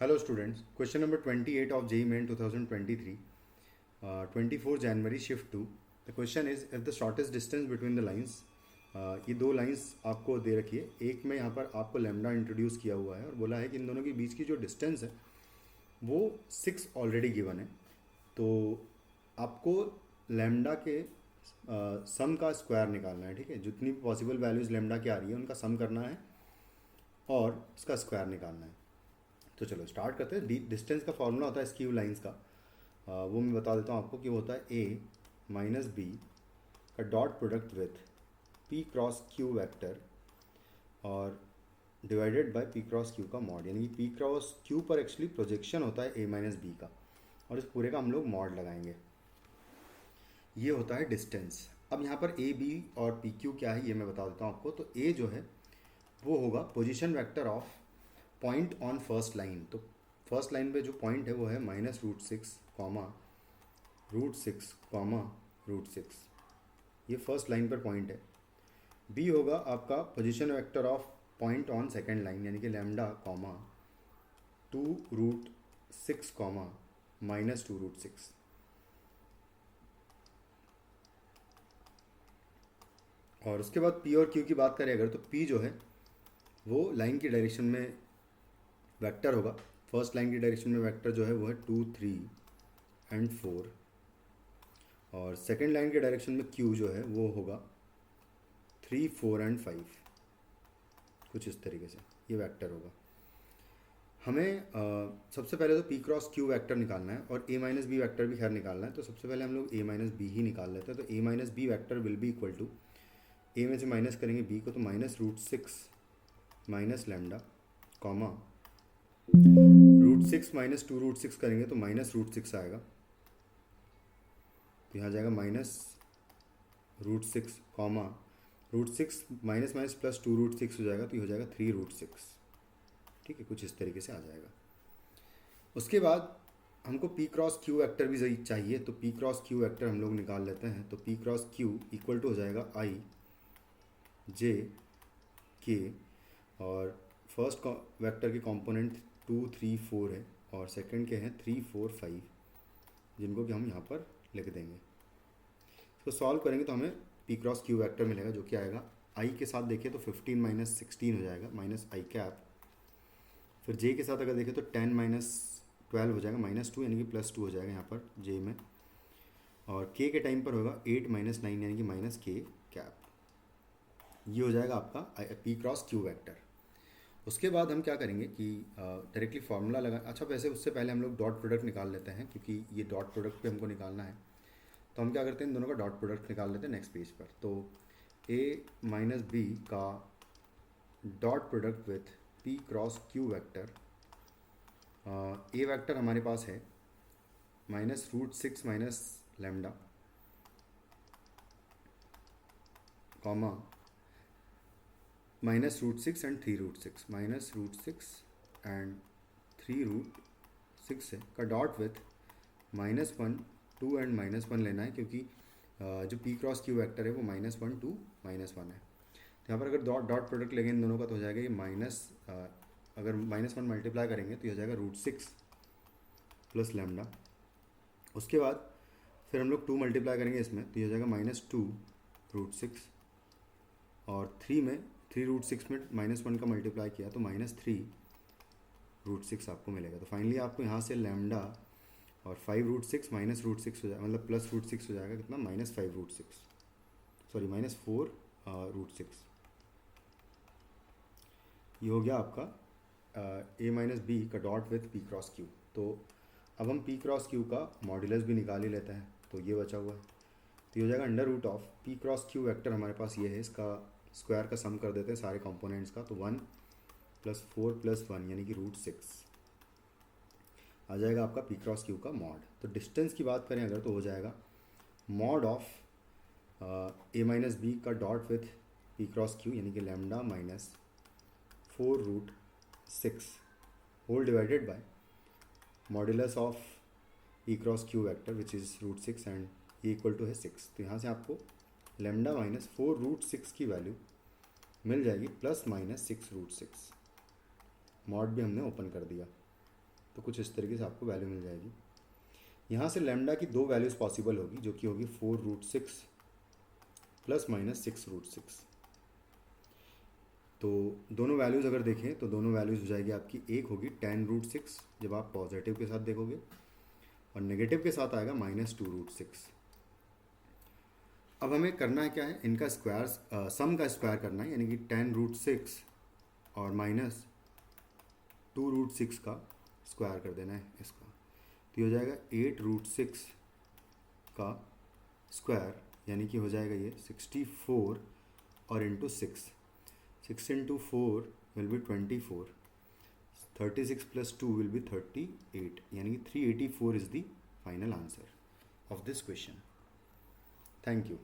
Hello students, question number 28 of JEE Main 2023, 24 January shift 2. The question is if the shortest distance between the lines, ये दो lines आपको दे रखी है, एक में यहाँ पर आपको लैम्डा इंट्रोड्यूस किया हुआ है और बोला है कि इन दोनों के बीच की जो डिस्टेंस है वो 6 ऑलरेडी गिवन है। तो आपको लैम्डा के सम का स्क्वायर निकालना है, ठीक है। जितनी भी पॉसिबल वैल्यूज़ लैम्डा की आ रही है उनका सम करना है और उसका स्क्वायर निकालना है। तो चलो स्टार्ट करते हैं। डिस्टेंस का फॉर्मूला होता है स्क्यू लाइंस का, वो मैं बता देता हूँ आपको कि वो होता है ए माइनस बी का dot product with P cross Q vector और divided by P cross Q का मॉड, यानी कि पी क्रॉस क्यू पर एक्चुअली प्रोजेक्शन होता है ए माइनस बी का और इस पूरे का हम लोग मॉड लगाएंगे। ये होता है डिस्टेंस। अब यहाँ पर ए बी और पी क्यू क्या है ये मैं बता देता हूँ आपको। तो ए जो है वो होगा position vector of point on first line. तो फर्स्ट लाइन पे जो पॉइंट है वो है -√6 कॉमा √6 कॉमा √6, ये फर्स्ट लाइन पर पॉइंट है। बी होगा आपका position vector of point on second line, यानी कि लैम्डा कॉमा 2√6 कॉमा -2√6। और उसके बाद पी और क्यू की बात करें अगर, तो पी जो है वो लाइन की डायरेक्शन में वेक्टर होगा। फर्स्ट लाइन की डायरेक्शन में वेक्टर जो है वो है 2, 3 एंड 4 और सेकेंड लाइन के डायरेक्शन में क्यू जो है वो होगा 3, 4 एंड 5। कुछ इस तरीके से ये वेक्टर होगा। हमें सबसे पहले तो पी क्रॉस क्यू वेक्टर निकालना है और ए माइनस बी वेक्टर भी खैर निकालना है। तो सबसे पहले हम लोग ए माइनस बी ही निकाल लेते हैं। तो A minus B vector will be equal to, A में से माइनस करेंगे बी को तो -√6 माइनस लैम्डा कॉमा √6 माइनस 2√6 करेंगे तो -√6 आएगा। तो यहाँ जाएगा -√6 कॉमा √6 माइनस माइनस प्लस 2√6 हो जाएगा, तो ये हो जाएगा 3√6। ठीक है, कुछ इस तरीके से आ जाएगा। उसके बाद हमको पी क्रॉस क्यू वेक्टर भी चाहिए, तो पी क्रॉस क्यू वेक्टर हम लोग निकाल लेते हैं। तो P cross Q equal to हो जाएगा आई जे के, और फर्स्ट वेक्टर के कंपोनेंट 2, 3, 4 है और सेकंड के हैं 3, 4, 5, जिनको कि हम यहाँ पर लिख देंगे। इसको सॉल्व करेंगे तो हमें पी क्रॉस क्यू वेक्टर मिलेगा जो कि आएगा आई के साथ देखें तो 15 माइनस 16 हो जाएगा माइनस आई कैप। फिर जे के साथ अगर देखें तो 10 माइनस 12 हो जाएगा -2, यानी कि +2 हो जाएगा यहाँ पर जे में। और के के टाइम पर होगा 8 माइनस 9 यानी कि माइनस के कैप। ये हो जाएगा आपका पी क्रॉस क्यू वेक्टर। उसके बाद हम क्या करेंगे कि डायरेक्टली फार्मूला लगा। अच्छा, वैसे उससे पहले हम लोग डॉट प्रोडक्ट निकाल लेते हैं, क्योंकि ये डॉट प्रोडक्ट पे हमको निकालना है। तो हम क्या करते हैं, इन दोनों का डॉट प्रोडक्ट निकाल लेते हैं नेक्स्ट पेज पर। तो ए माइनस बी का dot product with P cross Q vector, A vector हमारे पास है -√6 minus lambda comma -√6 and 3√6, -√6 and 3√6 है का डॉट विथ -1, 2 एंड -1 लेना है, क्योंकि जो पी क्रॉस क्यू वेक्टर है वो -1, 2, -1 है। तो यहाँ पर अगर डॉट प्रोडक्ट लेंगे इन दोनों का तो हो जाएगा ये अगर -1 मल्टीप्लाई करेंगे तो ये हो जाएगा √6 प्लस लैम्डा। उसके बाद फिर हम लोग 2 मल्टीप्लाई करेंगे इसमें तो ये हो जाएगा -2√6 और 3√6 में -1 का मल्टीप्लाई किया तो -3√6 आपको मिलेगा। तो फाइनली आपको यहाँ से लैम्डा और 5√6 -√6 हो जाएगा, मतलब +√6 हो जाएगा कितना, -5√6, सॉरी -4√6। ये हो गया आपका ए माइनस बी का dot with P cross Q. तो अब हम पी क्रॉस क्यू का मॉड्यूलस भी निकाल ही लेते हैं, तो ये बचा हुआ है। तो ये हो जाएगा √of P cross Q vector हमारे पास ये है, इसका स्क्वायर का सम कर देते हैं सारे कंपोनेंट्स का। तो 1 + 4 + 1 यानी कि √6 आ जाएगा आपका पी क्रॉस क्यू का मॉड। तो डिस्टेंस की बात करें अगर तो हो जाएगा mod of A minus B का dot with P cross Q, यानी कि lambda minus 4√6 whole divided by modulus of P cross Q vector which is √6 and ये इक्वल टू है 6। तो यहाँ से आपको लैम्डा माइनस 4√6 की वैल्यू मिल जाएगी ±6√6। मॉड भी हमने ओपन कर दिया। तो कुछ इस तरीके से आपको वैल्यू मिल जाएगी। यहाँ से लैम्डा की दो वैल्यूज़ पॉसिबल होगी, जो कि होगी 4√6 प्लस माइनस 6√6। तो दोनों वैल्यूज़ अगर देखें तो दोनों वैल्यूज़ हो जाएगी आपकी, एक होगी 10√6 जब आप पॉजिटिव के साथ देखोगे, और नेगेटिव के साथ आएगा -2√6। अब हमें करना है क्या है, इनका स्क्वायर, सम का स्क्वायर करना है, यानी कि 10√6 और -2√6 का स्क्वायर कर देना है इसका। तो ये हो जाएगा 8√6 का स्क्वायर, यानी कि हो जाएगा ये 64 और into 6 into 4 will be 24, 36 plus 2 will be 38, यानी कि 384 is the final answer of this question. Thank you.